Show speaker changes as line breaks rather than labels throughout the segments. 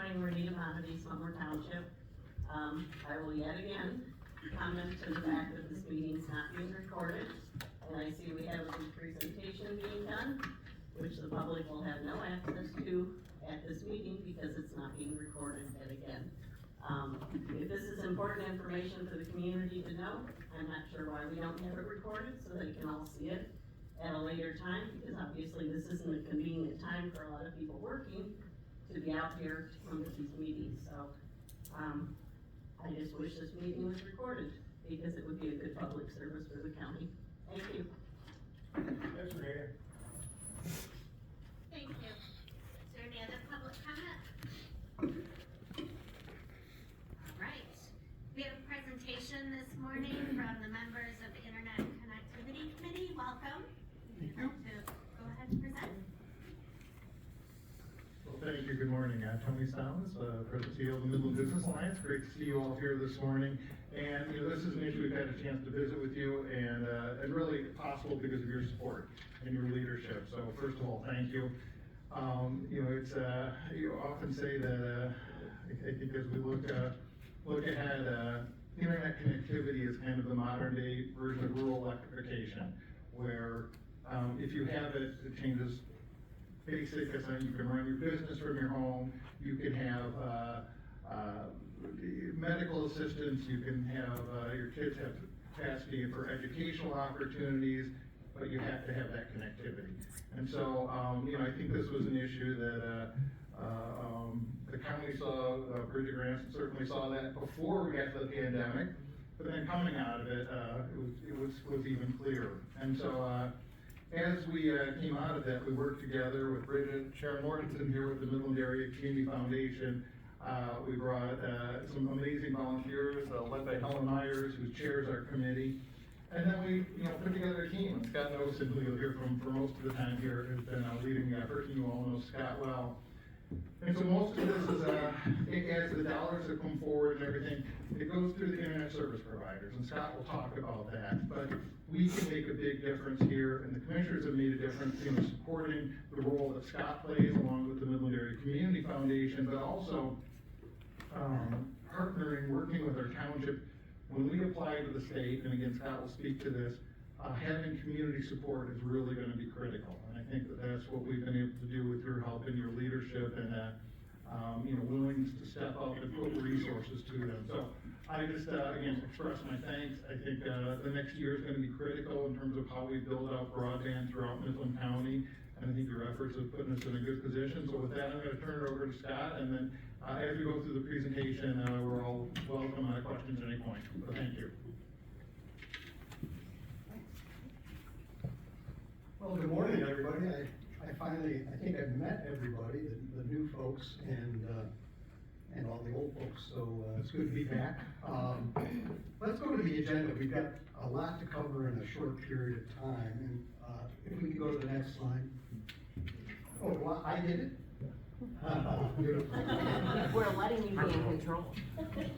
morning, Renita Monity, Summer Township. I will yet again comment to the fact that this meeting is not being recorded. And I see we have a good presentation being done, which the public will have no access to at this meeting because it's not being recorded yet again. If this is important information for the community to know, I'm not sure why we don't have it recorded so they can all see it at a later time, because obviously this isn't a convenient time for a lot of people working to be out here to come to these meetings. So, I just wish this meeting was recorded because it would be a good public service for the county. Thank you.
Yes, Mayor.
Thank you. Is there any other public comment? All right. We have a presentation this morning from the members of the Internet Connectivity Committee. Welcome.
Thank you.
Go ahead and present.
Well, thank you. Good morning. Tony Stallings, President CEO of the Midland Business Alliance. Great to see you all here this morning. And this is an issue we've had a chance to visit with you, and really possible because of your support and your leadership. So first of all, thank you. It's you often say that I think as we look ahead, internet connectivity is kind of the modern day version of rural electrification, where if you have it, it changes basic. You can run your business from your home. You can have medical assistance. You can have your kids have capacity for educational opportunities, but you have to have that connectivity. And so, I think this was an issue that the county saw. Bridget Grants certainly saw that before we got to the pandemic, but then coming out of it, it was even clearer. And so, as we came out of that, we worked together with Bridget, Sharon Mortensen here with the Midland Area Community Foundation. We brought some amazing volunteers, led by Helen Myers, who chairs our committee. And then we, put together a team. And Scott Nosen, who you'll hear from for most of the time here, has been leading the effort, and you all know Scott well. And so most of this is, as the dollars have come forward and everything, it goes through the internet service providers, and Scott will talk about that. But we can make a big difference here, and the commissioners have made a difference, supporting the role that Scott plays along with the Midland Area Community Foundation, but also partnering, working with our township. When we apply to the state, and again, Scott will speak to this, having community support is really going to be critical. And I think that that's what we've been able to do with your help and your leadership, and willingness to step up and put resources to them. So I just, again, express my thanks. I think the next year is going to be critical in terms of how we build out broadband throughout Midland County. And I think your efforts have put us in a good position. So with that, I'm going to turn it over to Scott, and then as we go through the presentation, we're all welcome questions at any point. So thank you.
Well, good morning, everybody. I think I've met everybody, the new folks and all the old folks. So it's good to be back. Let's go to the agenda. We've got a lot to cover in a short period of time. And if we can go to the next slide. Oh, well, I did it. Beautiful.
We're letting you be in control.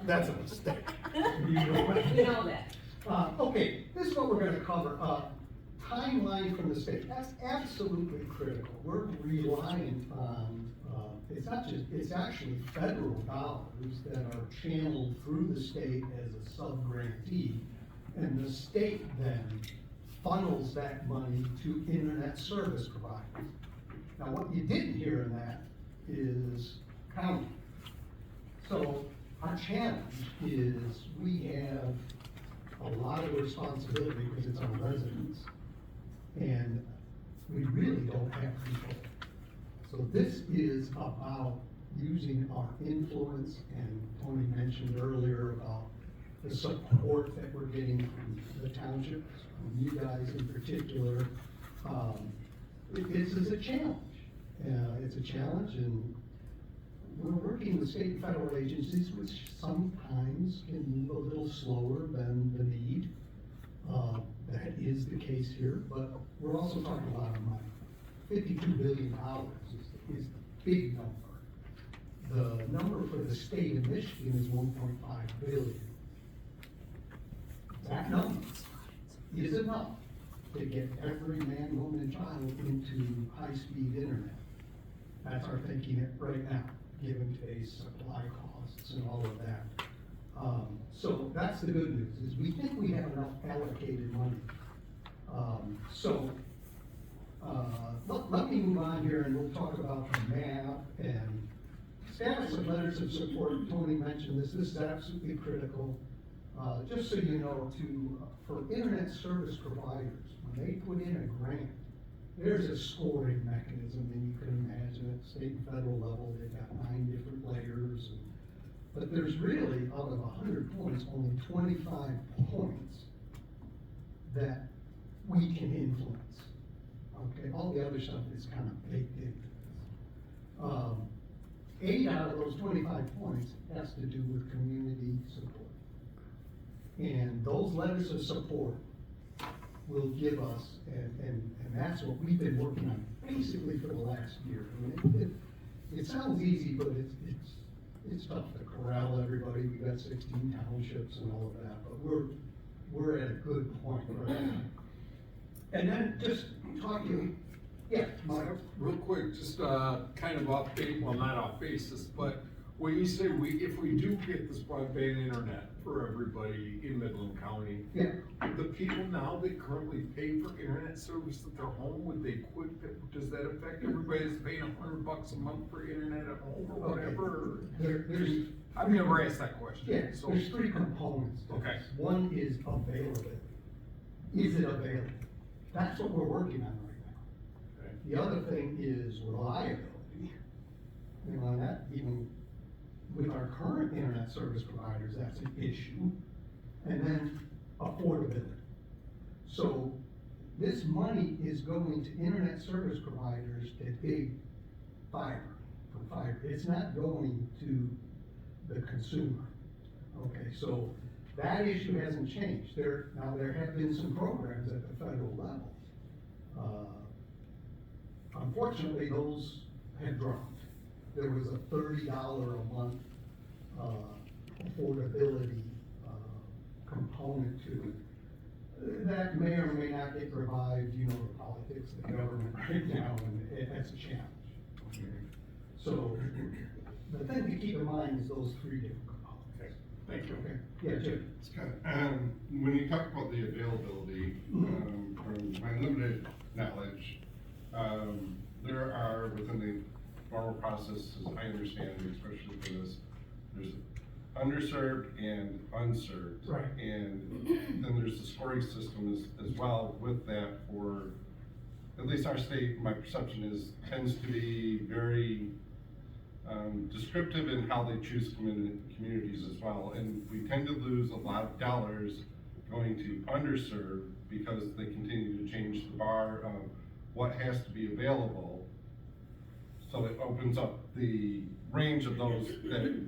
That's a mistake.
We know that.
Okay, this is what we're going to cover. Timeline from the state. That's absolutely critical. We're reliant on, it's actually federal dollars that are channeled through the state as a sub-grantee, and the state then funnels that money to internet service providers. Now, what you didn't hear in that is county. So our challenge is we have a lot of responsibility because it's our residents, and we really don't have control. So this is about using our influence, and Tony mentioned earlier about the support that we're getting from the townships, from you guys in particular. This is a challenge. It's a challenge, and we're working with state and federal agencies, which sometimes can move a little slower than the need. That is the case here, but we're also talking a lot of money. $52 billion is the big number. The number for the state of Michigan is $1.5 billion. That number is enough to get every man, woman, and child into high-speed internet. That's our thinking right now. given today's supply costs and all of that. So that's the good news, is we think we have enough allocated money. Let me move on here and we'll talk about the map and status of letters of support. Tony mentioned this is absolutely critical. Just so you know, for internet service providers, when they put in a grant, there's a scoring mechanism, and you can imagine at state and federal level, they've got 9 different layers. But there's really, out of 100 points, only 25 points that we can influence. Okay, all the other stuff is kind of baked into this. 8 out of those 25 points has to do with community support. And those letters of support will give us, and that's what we've been working on basically for the last year. I mean, it sounds easy, but it's tough to corral everybody. We've got 16 townships and all of that, but we're at a good point right now. And then just talking, yeah, Mike.
Real quick, just kind of off base, well, not off basis, but when you say if we do get this broadband internet for everybody in Midland County,
Yeah.
the people now that currently pay for internet service at their home, would they quit? Does that affect everybody that's paying $100 a month for internet at home or whatever?
There's
I've never asked that question.
Yeah,
So,
there's 3 components to
Okay.
this. One is availability. Is it available? That's what we're working on right now.
okay.
The other thing is reliability. You know, and that even with our current internet service providers, that's an issue. And then affordability. So this money is going to internet service providers that big fiber, for fiber. It's not going to the consumer. Okay, so that issue hasn't changed. Now there have been some programs at the federal level. Unfortunately, those have dropped. There was a $30 a month affordability component to it. That may or may not get revived, you know, the politics of the government right now, and that's a challenge. So the thing to keep in mind is those 3 different components.
Okay. Thank you.
Okay, yeah, Jim.
Scott, when you talk about the availability, from my limited knowledge, there are within the normal process, as I understand it, especially for this, there's underserved and unserved.
Right.
And then there's the scoring system as well with that for, at least our state, my perception is, tends to be very descriptive in how they choose communities as well. And we tend to lose a lot of dollars going to underserved because they continue to change the bar of what has to be available. So it opens up the range of those that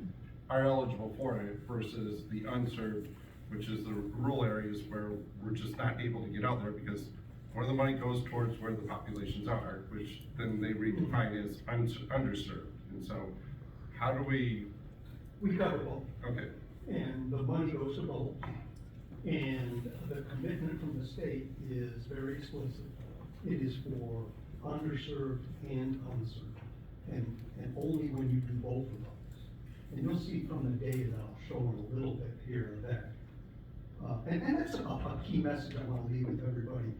are eligible for it versus the unserved, which is the rural areas where we're just not able to get out there because more of the money goes towards where the populations are, which then they redefine as underserved. And so how do we?
We cover both.
Okay.
And the money goes to both. And the commitment from the state is very explicit. It is for underserved and unserved. And only when you do both of those. And you'll see from the data that I'll show in a little bit here that, and that's a key message I want to leave with everybody.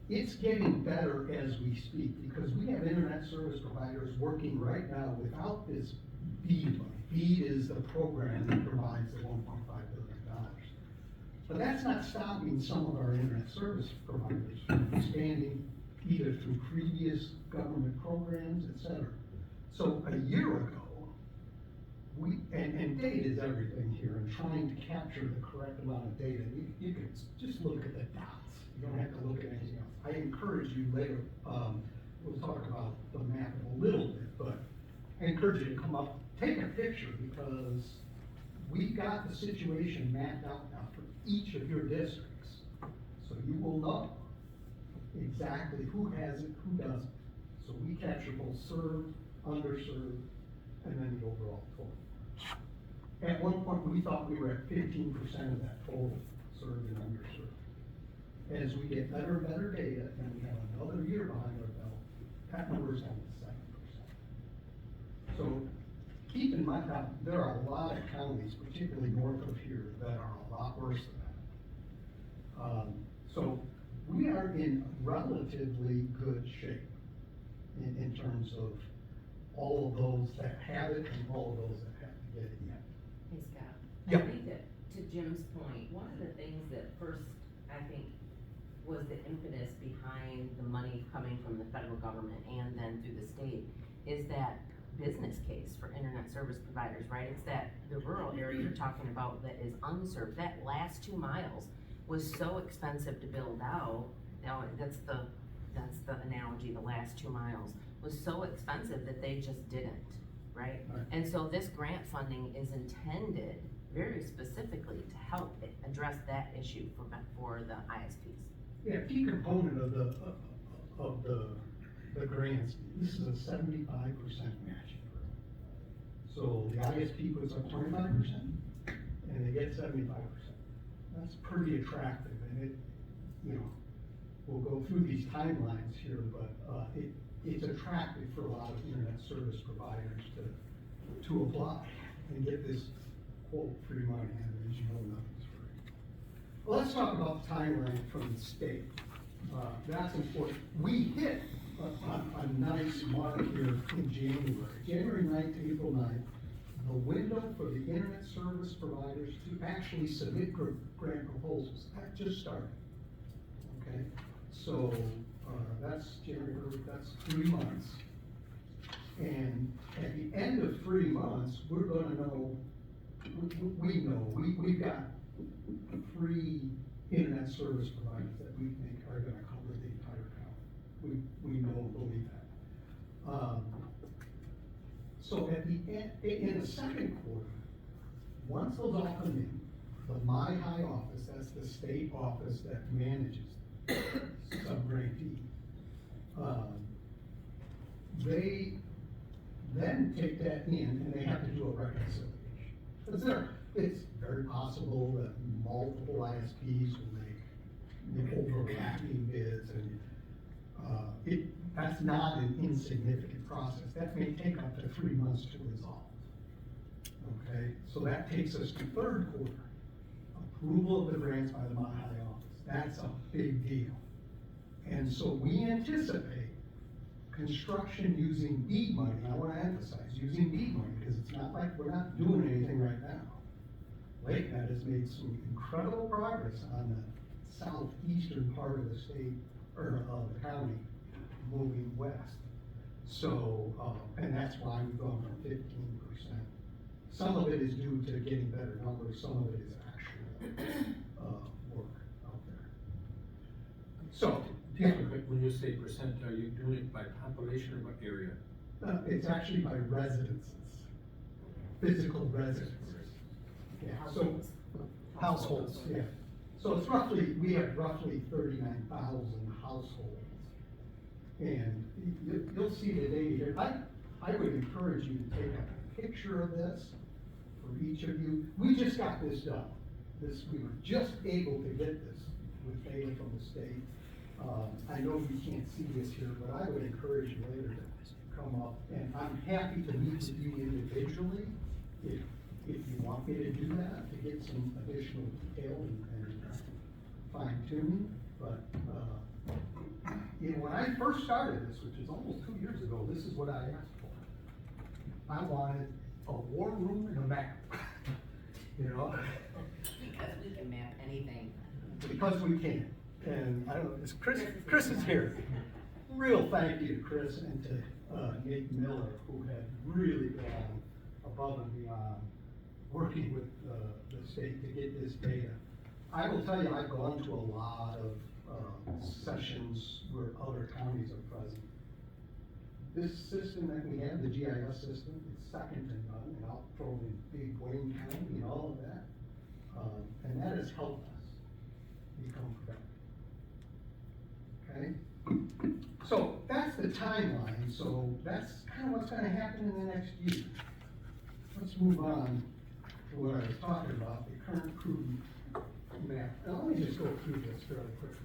It's getting better as we speak because we have internet service providers working right now without this BEAD money. BEAD is the program that provides the $1.5 billion. But that's not stopping some of our internet service providers from expanding either through previous government programs, et cetera. So a year ago, and data is everything here, and trying to capture the correct amount of data, you can just look at the dots. You don't have to look at anything else. I encourage you later, we'll talk about the map in a little bit, but I encourage you to come up, take a picture, because we've got the situation mapped out now for each of your districts. So you will know exactly who has it, who doesn't. So we capture both served, underserved, and then the overall total. At one point, we thought we were at 15% of that total, served and underserved. As we get better and better data, and we have another year behind our belt, that number is only 7%. So in my town, there are a lot of counties, particularly north of here, that are a lot worse than that. So we are in relatively good shape in terms of all of those that have it and all of those that have to get it yet.
Hey Scott.
Yeah.
I think that, to Jim's point, one of the things that first, I think, was the impetus behind the money coming from the federal government and then through the state, is that business case for internet service providers, right? It's that, the rural area you're talking about that is unserved, that last 2 miles was so expensive to build out. Now, that's the analogy, the last 2 miles, was so expensive that they just didn't, right?
Right.
And so this grant funding is intended very specifically to help address that issue for the ISPs.
Yeah, key component of the grants, this is a 75% matching grant. So the ISP puts up 25% and they get 75%. That's pretty attractive, and it, you know, we'll go through these timelines here, but, it's attractive for a lot of internet service providers to apply and get this quote free money, and as you know, nothing's free. Well, let's talk about the timeline from the state. That's important. We hit a nice mark here in January 9th, April 9th, the window for the internet service providers to actually submit grant proposals. That just started, okay? So, that's January, that's 3 months. And at the end of 3 months, we're gonna know, we've got 3 internet service providers that we think are gonna cover the entire county. We know, believe that. So at the end, in the second quarter, once those all come in, the My High office, that's the state office that manages sub-grantee, they then take that in and they have to do a reconciliation. Because it's very possible that multiple ISPs will make overlapping bids, and that's not an insignificant process. That may take up to 3 months to resolve. Okay, so that takes us to third quarter. Approval of the grants by the My High office. That's a big deal. And so we anticipate construction using BEAD money. I want to emphasize using BEAD money, because it's not like we're not doing anything right now. LakeNet has made some incredible progress on the southeastern part of the state, or of the county, moving west. So, and that's why we've gone from 15%. Some of it is due to getting better numbers, some of it is actual work out there. So, yeah,
When you say percent, are you doing it by population or by area?
it's actually by residences, physical residences. Yeah, so, households, yeah. So it's roughly, we have roughly 39,000 households. And you'll see the data here. I would encourage you to take a picture of this for each of you. We just got this done. We were just able to get this with data from the state. I know you can't see this here, but I would encourage you later to come up, and I'm happy to meet with you individually if you want me to do that, to get some additional detail and fine tuning. But when I first started this, which is almost 2 years ago, this is what I asked for. I wanted a war room and a map. You know?
Because we can map anything.
Because we can. And I don't know, Chris is here. Real thank you to Chris and to Nate Miller, who had really gone above and beyond working with the state to get this data. I will tell you, I've gone to a lot of sessions where other counties are present. This system that we have, the GIS system, is second to none, and I'll throw in big Wayne County and all of that. And that has helped us become productive. Okay? So that's the timeline, so that's kind of what's gonna happen in the next year. Let's move on to what I was talking about, the current crude map. Now, let me just go through this fairly quickly.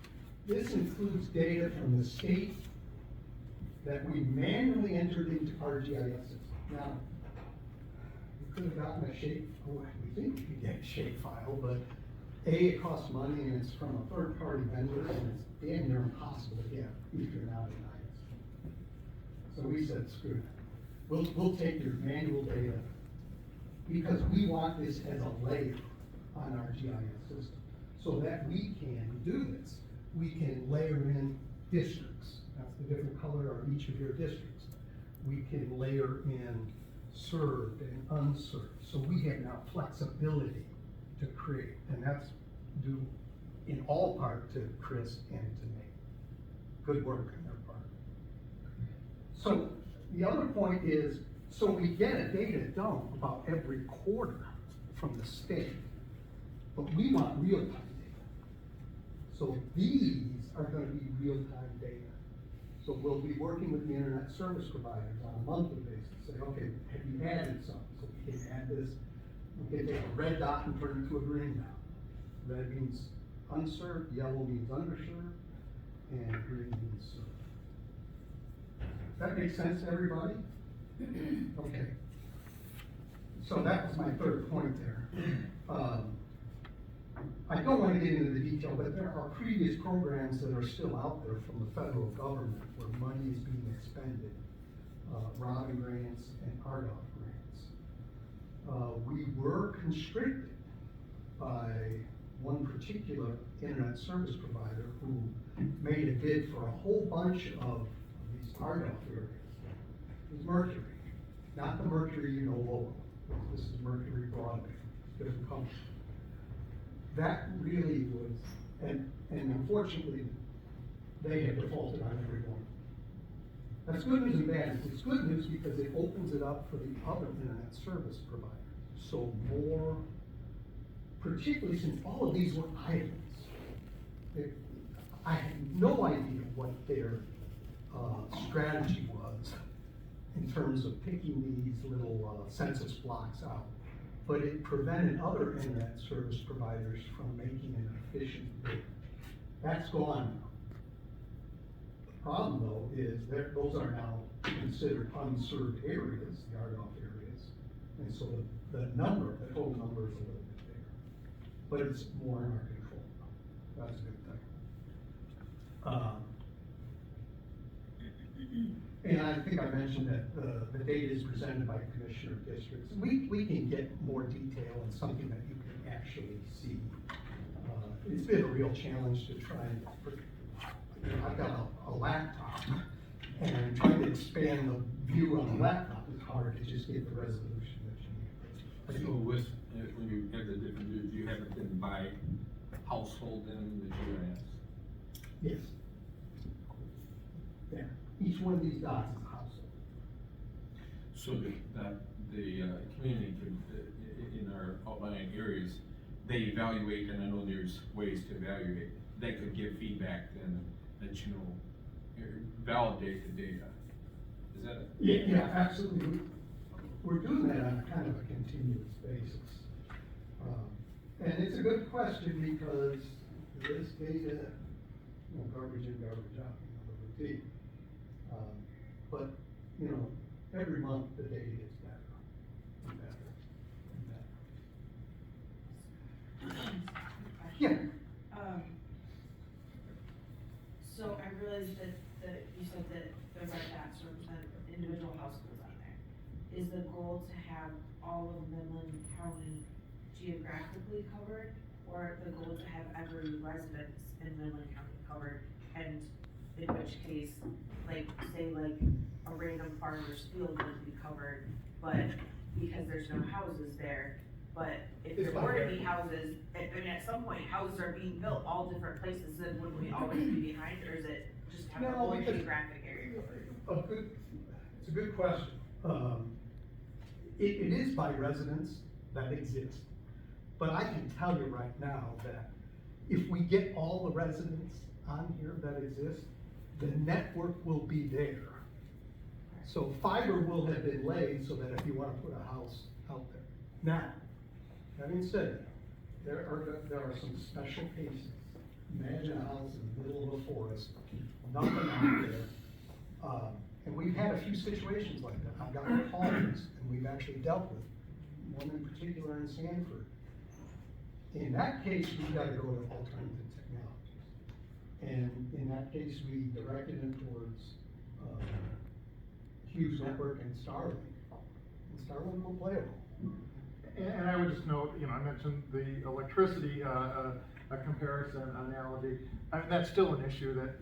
This includes data from the state that we manually entered into our GIS system. Now, could have gotten a shape, we think we could get a shape file, but it costs money and it's from a third-party vendor and it's damn near impossible to get Eastern out of nights. So we said, screw it. We'll take your manual data because we want this as a layer on our GIS system so that we can do this. We can layer in districts. That's the different color of each of your districts. We can layer in served and unserved. So we have now flexibility to create, and that's due in all part to Chris and to me. Good work on their part. So the other point is, so we get a data dump about every quarter from the state, but we want real-time data. So these are gonna be real-time data. So we'll be working with the internet service providers on a monthly basis, say, okay, have you added something? So we can add this, we can take a red dot and turn it into a green dot. Red means unserved, yellow means underserved, and green means served. That makes sense to everybody? Okay. So that was my third point there. I don't want to get into the detail, but there are previous programs that are still out there from the federal government where money is being expended, Robin grants and RDOF grants. We were constricted by one particular internet service provider who made a bid for a whole bunch of these RDOF areas. It was Mercury, not the Mercury you know Lowell. This is Mercury broadband, different company. That really was, and unfortunately, they have defaulted on every one. That's good news and bad news. It's good news because it opens it up for the other internet service providers. So more, particularly since all of these were islands, I had no idea what their strategy was in terms of picking these little census blocks out. But it prevented other internet service providers from making an efficient bid. That's gone now. The problem though is that those are now considered unserved areas, the RDOF areas. And so the total number is a little bit bigger. But it's more in our control. That's a good thing. And I think I mentioned that the data is presented by commissioner districts. We can get more detail and something that you can actually see. It's been a real challenge to try and, I've got a laptop and trying to expand the view on the laptop is hard to just get the resolution that you need.
So with, when you have the different views, you have it then by household in the GIS?
Yes. Yeah. Each one of these dots is a household.
So that the community could, in our outlying areas, they evaluate, and I know there's ways to evaluate, they could give feedback and let you know, validate the data. Is that it?
Yeah, absolutely. We're doing that on a kind of a continuous basis. And it's a good question because this data, garbage in, garbage out, the routine. But, every month the data gets better and better and better. Yeah.
So I realized that you said that the red dots represent individual households on there. Is the goal to have all of Midland County geographically covered, or the goal to have every residence in Midland County covered? And in which case, say a random farmer's field would be covered, but because there's no houses there, but if there were to be houses, and at some point, houses are being built all different places, then would we always be behind, or is it just have the whole geographic area covered?
It's a good question. It is by residence that exists, but I can tell you right now that if we get all the residents on here that exist, the network will be there. So fiber will have been laid so that if you want to put a house out there. Now, having said that, there are some special cases. Imagine a house in the middle of a forest, nothing out there. And we've had a few situations like that. I've gotten calls and we've actually dealt with one in particular in Sanford. In that case, we gotta go to alternative technologies. And in that case, we directed them towards, Hughes Network and Starlink. And Starlink will play a role.
And I would just note, I mentioned the electricity, a comparison analogy. That's still an issue that,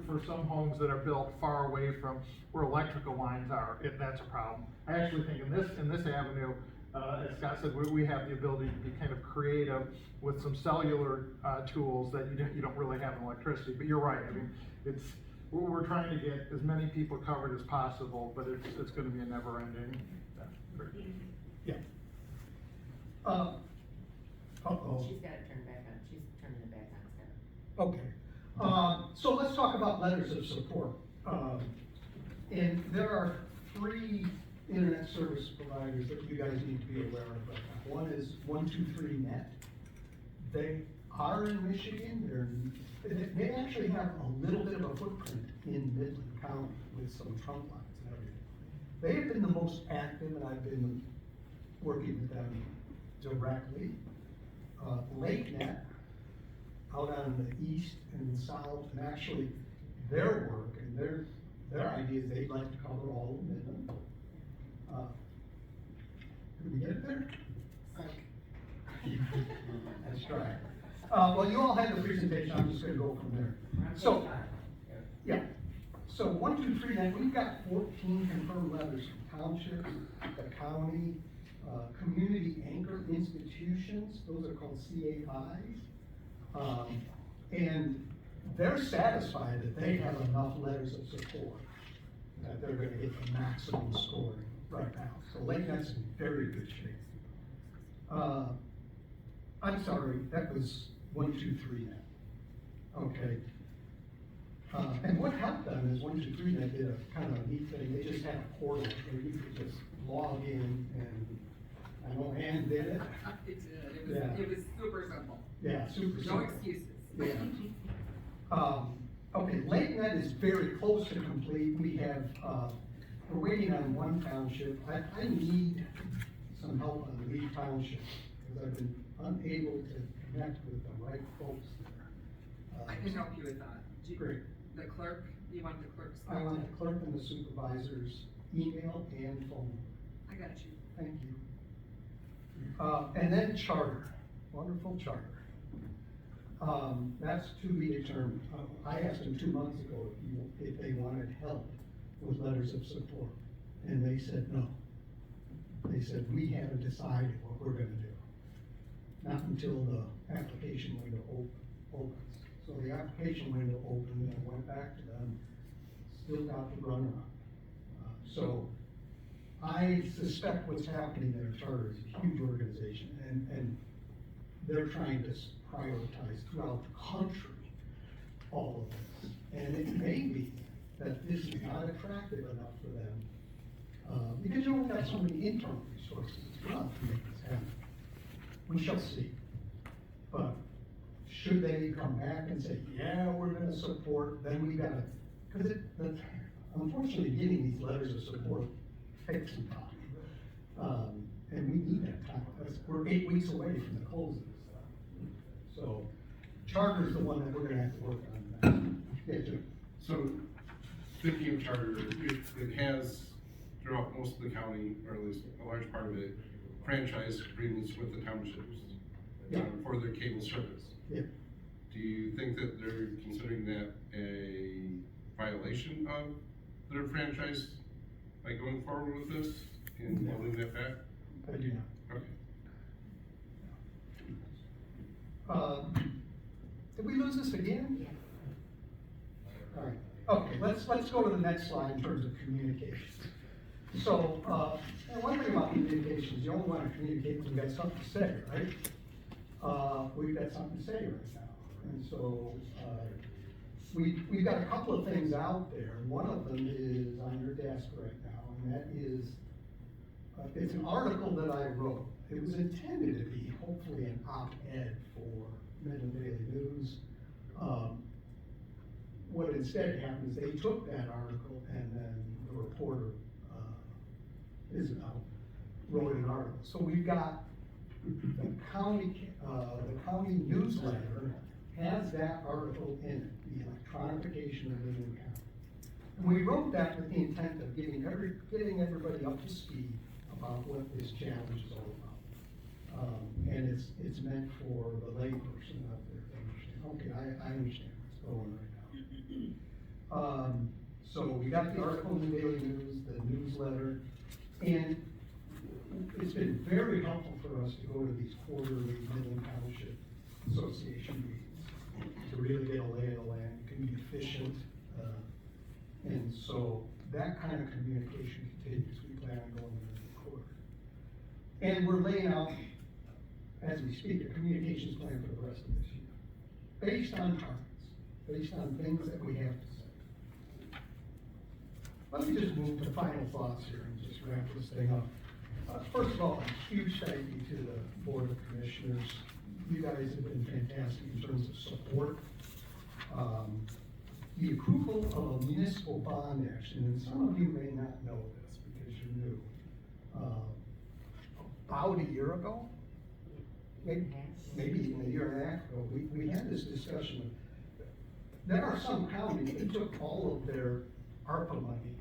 for some homes that are built far away from where electrical lines are, that's a problem. I actually think in this avenue, as Scott said, we have the ability to be kind of creative with some cellular, tools that you don't really have in electricity, but you're right, I mean, we're trying to get as many people covered as possible, but it's gonna be a never ending.
Yeah. Uh-oh.
She's got it turned back on, she's turning it back on, Scott.
Okay, so let's talk about letters of support. And there are 3 internet service providers that you guys need to be aware of right now. One is 123net. They are in Michigan, they actually have a little bit of a footprint in Midland County with some trunk lines and everything. They have been the most active, and I've been working with them directly. LakeNet, out on the east and south, and actually their work and their idea is they'd like to cover all of Midland. Did we get it there? That's right. Well, you all had the presentation, I'm just gonna go from there. So, yeah, so 123net, we've got 14 confirmed letters from townships, the county, community anchor institutions, those are called CAIs. And they're satisfied that they have enough letters of support, that they're gonna get the maximum scoring right now. So LakeNet's in very good shape. I'm sorry, that was 123net. Okay. And what helped them is 123net did a kind of a neat thing. They just had a portal where you could just log in, and I know Ann did it.
It did.
Yeah.
It was super simple.
Yeah, super simple.
No excuses.
Yeah. Okay, LakeNet is very close to complete. We have, we're waiting on one township. I need some help on Lee Township, because I've been unable to connect with the right folks there.
I can help you with that.
Great.
The clerk, you want the clerk's?
I want the clerk and the supervisor's email and phone.
I got you.
Thank you. And then charter, wonderful charter. That's to be determined. I asked them 2 months ago if they wanted help with letters of support, and they said no. They said, we haven't decided what we're gonna do. Not until the application window opens. So the application window opened, and I went back to them, still got the runaround. So I suspect what's happening there, charter is a huge organization, and they're trying to prioritize throughout the country all of this. And it may be that this is not attractive enough for them, because you only got so many internal resources as well to make this happen. We shall see. But should they come back and say, yeah, we're gonna support, then we gotta, because unfortunately, getting these letters of support takes some time. And we need that time. We're 8 weeks away from the closing. So charter's the one that we're gonna have to work on next. Yeah, Jim.
So, speaking of charter, it has, throughout most of the county, or at least a large part of it, franchise agreements with the townships
Yeah.
for their cable service.
Yeah.
Do you think that they're considering that a violation of their franchise by going forward with this and
No.
holding that back?
I do not.
Okay.
Did we lose this again?
Yeah.
All right, okay, let's go to the next slide in terms of communications. So, and one thing about communications, you only want to communicate when you got something to say, right? We've got something to say right now, and so, we've got a couple of things out there. One of them is on your desk right now, and that is, it's an article that I wrote. It was intended to be hopefully an op-ed for Midland Daily News. What instead happened is they took that article, and then the reporter, Isabel, wrote an article. So we've got the county newsletter has that article in it, the electronification of Midland County. And we wrote that with the intent of getting everybody up to speed about what this challenge is all about. And it's meant for the layperson out there to understand. Okay, I understand what's going right now. So we got the article in the Daily News, the newsletter, and it's been very helpful for us to go to these quarterly Midland Township Association meetings to really get a lay of the land. It can be efficient, and so that kind of communication continues. We plan on going every quarter, and we're laying out, as we speak, a communications plan for the rest of this year, based on targets, based on things that we have to say. Let me just move to final thoughts here and just wrap this thing up. First of all, a huge thank you to the Board of Commissioners. You guys have been fantastic in terms of support. The approval of a municipal bond action, and some of you may not know this because you're new. About a year ago, maybe even a year and a half ago, we had this discussion. There are some counties that took all of their ARPA money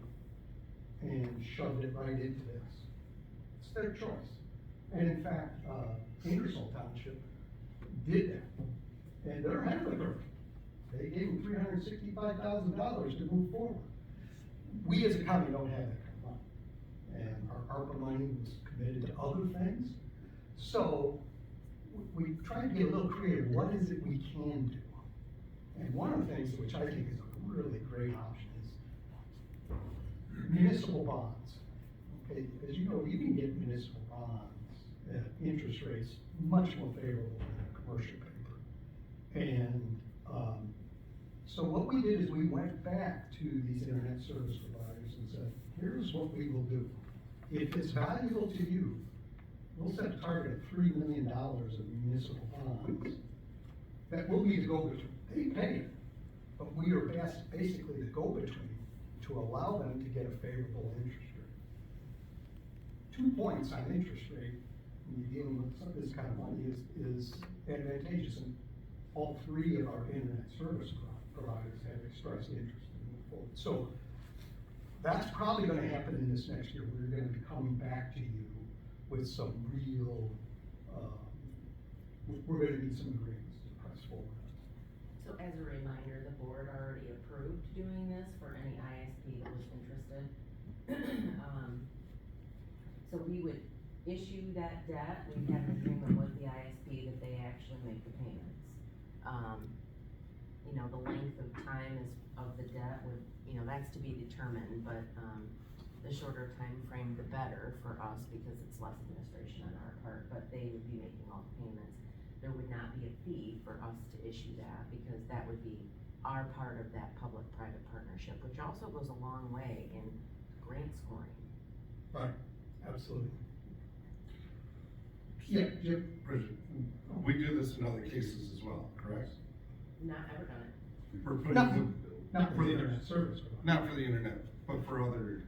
and shoved it right into this. It's their choice. And in fact, Ingersoll Township did that. And they're ahead of the curve. They gave them $365,000 to move forward. We as a county don't have that kind of money. And our ARPA money was committed to other things. So we tried to get a little creative. What is it we can do? And one of the things which I think is a really great option is municipal bonds. Okay, because you know, you can get municipal bonds at interest rates much more favorable than a commercial paper. And so what we did is we went back to these internet service providers and said, here's what we will do. If it's valuable to you, we'll set a target of $3 million of municipal bonds. That will be the go-between. They pay it, but we are basically the go-between to allow them to get a favorable interest rate. 2 points on interest rate when you're dealing with some of this kind of money is advantageous, and all three of our internet service providers have expressed interest in moving forward. So that's probably going to happen in this next year. We're going to be coming back to you with some real, we're going to need some agreements to press forward.
So as a reminder, the board already approved doing this for any ISP that was interested. So we would issue that debt, we'd have an agreement with the ISP that they actually make the payments. You know, the length of time of the debt would, you know, that's to be determined, but, the shorter time frame, the better for us, because it's less administration on our part, but they would be making all the payments. There would not be a fee for us to issue that, because that would be our part of that public-private partnership, which also goes a long way in grant scoring.
Right, absolutely. Yeah, Jim?
Bridget, we do this in other cases as well, correct?
Not ever done it.
We're putting
Not for the internet service provider.
Not for the internet, but for other.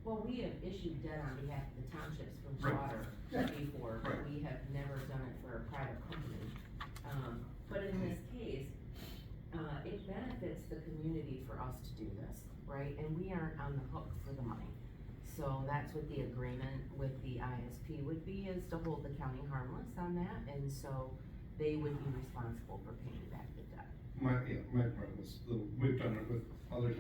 Well, we have issued debt on behalf of the townships for
Right.
water
Yeah.
before, but
Right.
we have never done it for a private company. But in this case, it benefits the community for us to do this, right? And we aren't on the hook for the money. So that's what the agreement with the ISP would be, is to hold the county harmless on that, and so they would be responsible for paying back the debt.
My part was, we've done it with other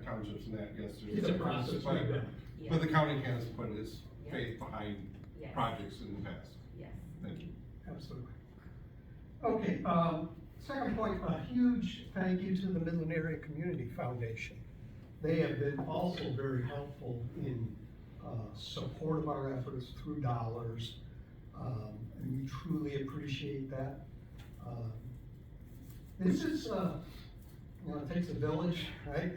townships and that, yes, there's.
It's a process we've done.
But the county has put its
Yeah.
faith behind
Yes.
projects in the past.
Yes.
Thank you.
Absolutely. Okay, second point, a huge thank you to the Midland Area Community Foundation. They have been also very helpful in support of our efforts through dollars, and we truly appreciate that. This is, you know, it takes a village, right?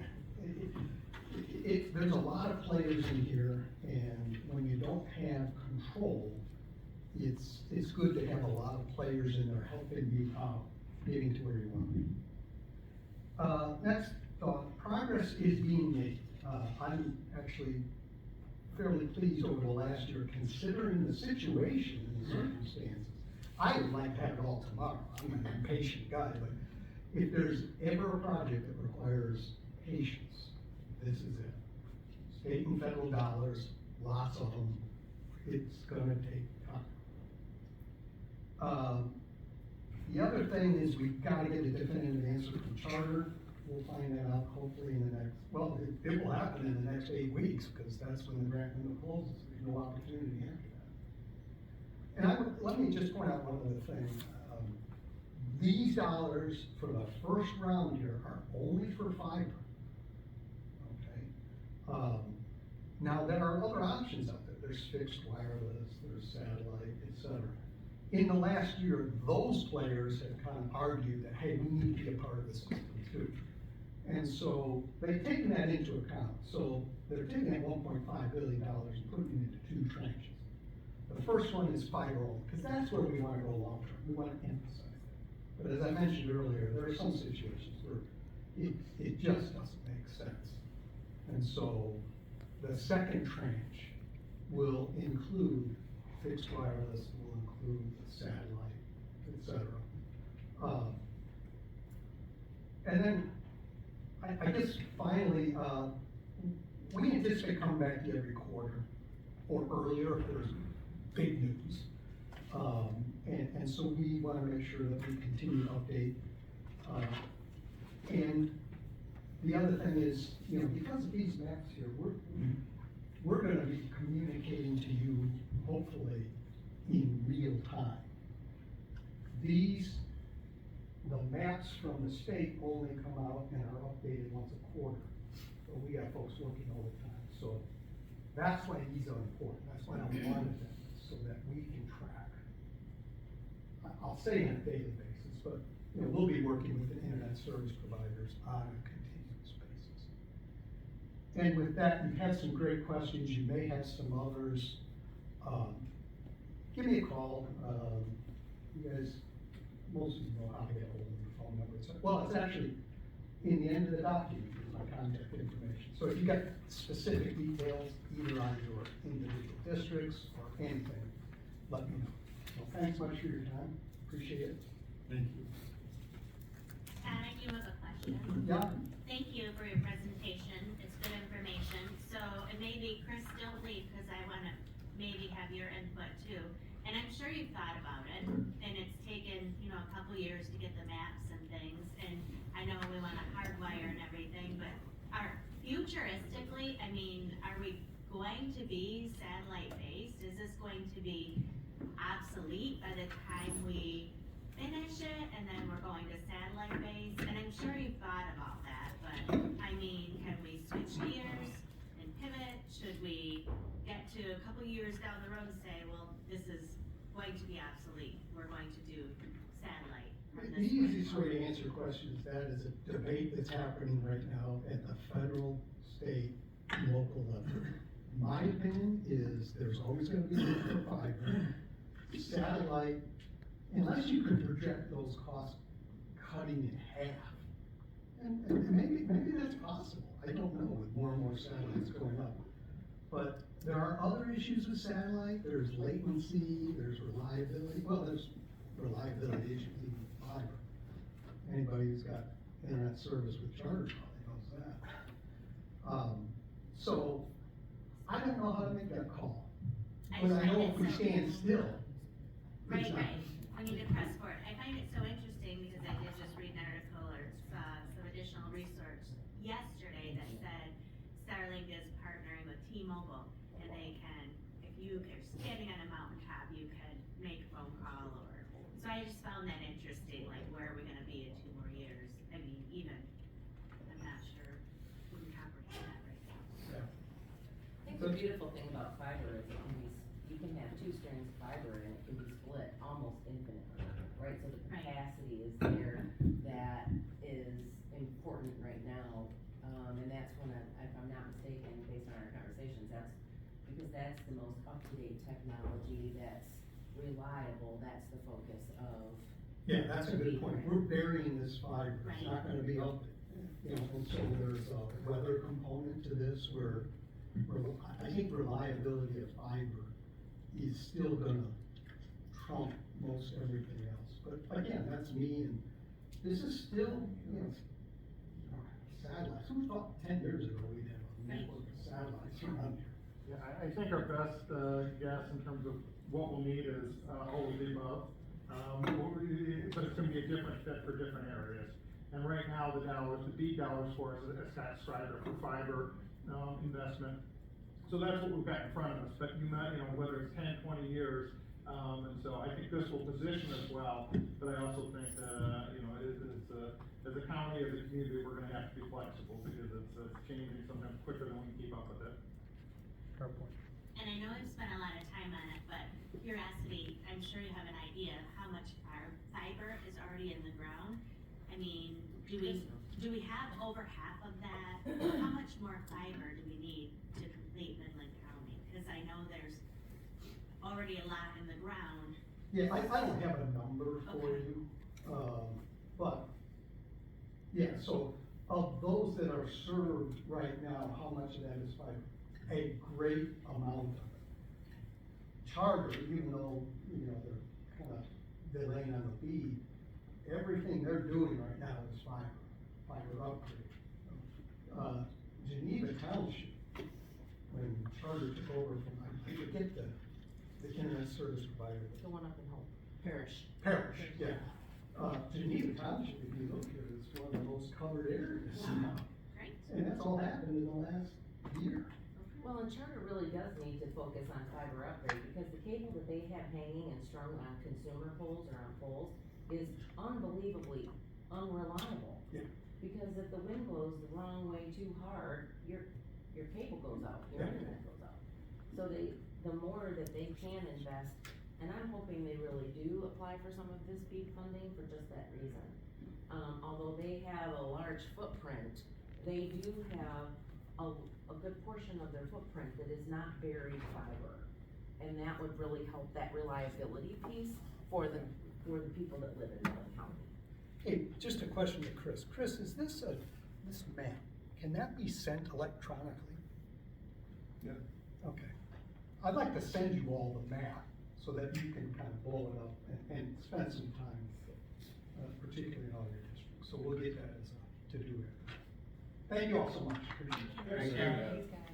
There's a lot of players in here, and when you don't have control, it's good to have a lot of players in there helping you out, getting to where you want to be. Next, progress is being made. I'm actually fairly pleased over the last year, considering the situation and the circumstances. I would like to have it all tomorrow, I'm an impatient guy, but if there's ever a project that requires patience, this is it. State and federal dollars, lots of them, it's gonna take time. The other thing is we've gotta get a definitive answer from Charter. We'll find that out hopefully in the next, well, it will happen in the next 8 weeks, because that's when the grant window closes, there's no opportunity after that. And let me just point out one other thing. These dollars for the first round here are only for fiber. Okay? Now there are other options out there, there's fixed wireless, there's satellite, etc. In the last year, those players have kind of argued that, hey, we need to be a part of the system too. And so they've taken that into account. So they're taking that $1.5 billion and putting it into 2 tranches. The first one is fiber only, because that's where we want to go long term. We want to emphasize that. But as I mentioned earlier, there are some situations where it just doesn't make sense. And so the second tranche will include fixed wireless, will include the satellite, etc. And then I guess finally, we anticipate coming back to you every quarter or earlier if there's big news. And so we want to make sure that we continue to update. And the other thing is, because of these maps here, we're going to be communicating to you, hopefully, in real time. The maps from the state only come out and are updated once a quarter. So we got folks working all the time. So that's why these are important. That's why I wanted them, so that we can track. I'll say on a daily basis, but we'll be working with the internet service providers on a continuous basis. And with that, you've had some great questions. You may have some others. Give me a call. You guys, most of you know how to get a hold of your phone number. Well, it's actually in the end of the document, is my contact information. So if you got specific details, either on your individual districts or anything, let me know. Well, thanks much for your time. Appreciate it.
Thank you.
I do have a question.
Yeah.
Thank you for your presentation, it's good information. So, and maybe Chris, don't leave, because I wanna maybe have your input too. And I'm sure you've thought about it, and it's taken, a couple years to get the maps and things, and I know we wanna hardwire and everything, but futuristically, are we going to be satellite based? Is this going to be obsolete by the time we finish it, and then we're going to satellite based? And I'm sure you've thought about that, but, can we switch gears and pivot? Should we get to a couple years down the road and say, well, this is going to be obsolete, we're going to do satellite from
The
this
easiest
point
way to
on?
answer your question is that is a debate that's happening right now at the federal, state, and local level. My opinion is there's always gonna be need for fiber. Satellite, unless you can project those costs cutting in half. And maybe that's possible, I don't know, with more and more satellites going up. But there are other issues with satellite, there's latency, there's reliability, well, there's reliability issues even with fiber. Anybody who's got internet service with Charter probably knows that. So, I don't know how to make that call. But I know if we stand still, it's not.
We need to press forward. I find it so interesting because I did just read an article or saw some additional research yesterday that said Starlink is partnering with T-Mobile, and they can, if you're standing on a mountaintop, you can make a phone call or, so I just found that interesting, like where are we gonna be in 2 more years? I'm not sure we can comprehend that right now.
Yeah.
I think the beautiful thing about fiber is you can have 2 strands of fiber and it can be split almost infinitely, right? So the
Right.
capacity is there, that is important right now. And that's when, if I'm not mistaken, based on our conversations, that's the most up-to-date technology, that's reliable, that's the focus of.
Yeah, that's a good point. We're burying this fiber. It's not gonna be up, and so there's a weather component to this where I think reliability of fiber is still gonna trump most everything else. But again, that's me, and this is still, satellites. Who thought 10 years ago we'd have a network of satellites around here?
Yeah, I think our best, guess in terms of what we'll need is, all of the above. But it's gonna be a different fit for different areas. And right now, the BEAD dollars for us, as Scott Strider, for fiber, investment. So that's what we've got in front of us, but whether it's 10, 20 years, and so I think this will position us well, but I also think that, as a county, as a community, we're gonna have to be flexible, because it's changing sometimes quicker than we can keep up with it.
Fair point.
And I know I've spent a lot of time on it, but curiosity, I'm sure you have an idea of how much our fiber is already in the ground. I mean, do we have over half of that? How much more fiber do we need to complete Midland County? Cause I know there's already a lot in the ground.
Yeah, I don't have a number for
Okay.
you, but, yeah, so of those that are served right now, how much of that is fiber? A great amount of it. Charter, even though, they're kind of delaying on the BEAD, everything they're doing right now is fiber upgrade. Geneva Township, when Charter took over from, I forget the internet service provider.
The one up in Hope, Parish.
Parish, yeah. Geneva Township, if you look here, is one of the most covered areas.
Great.
And that's all happened in the last year.
Well, and Charter really does need to focus on fiber upgrade, because the cable that they have hanging and strung on consumer poles or on poles is unbelievably unreliable.
Yeah.
Because if the wind blows the wrong way too hard, your cable goes out, your
Yeah.
internet goes out. So the more that they can invest, and I'm hoping they really do apply for some of this BEAD funding for just that reason. Although they have a large footprint, they do have a good portion of their footprint that is not buried fiber. And that would really help that reliability piece for the people that live in Midland County.
Hey, just a question to Chris. Chris, is this map, can that be sent electronically?
Yeah.
Okay. I'd like to send you all the map so that you can kind of blow it up and spend some time with it, particularly in all your districts. So we'll get that as a to-do area. Thank you all so much. Appreciate it.
Thank you.
Thanks, guys.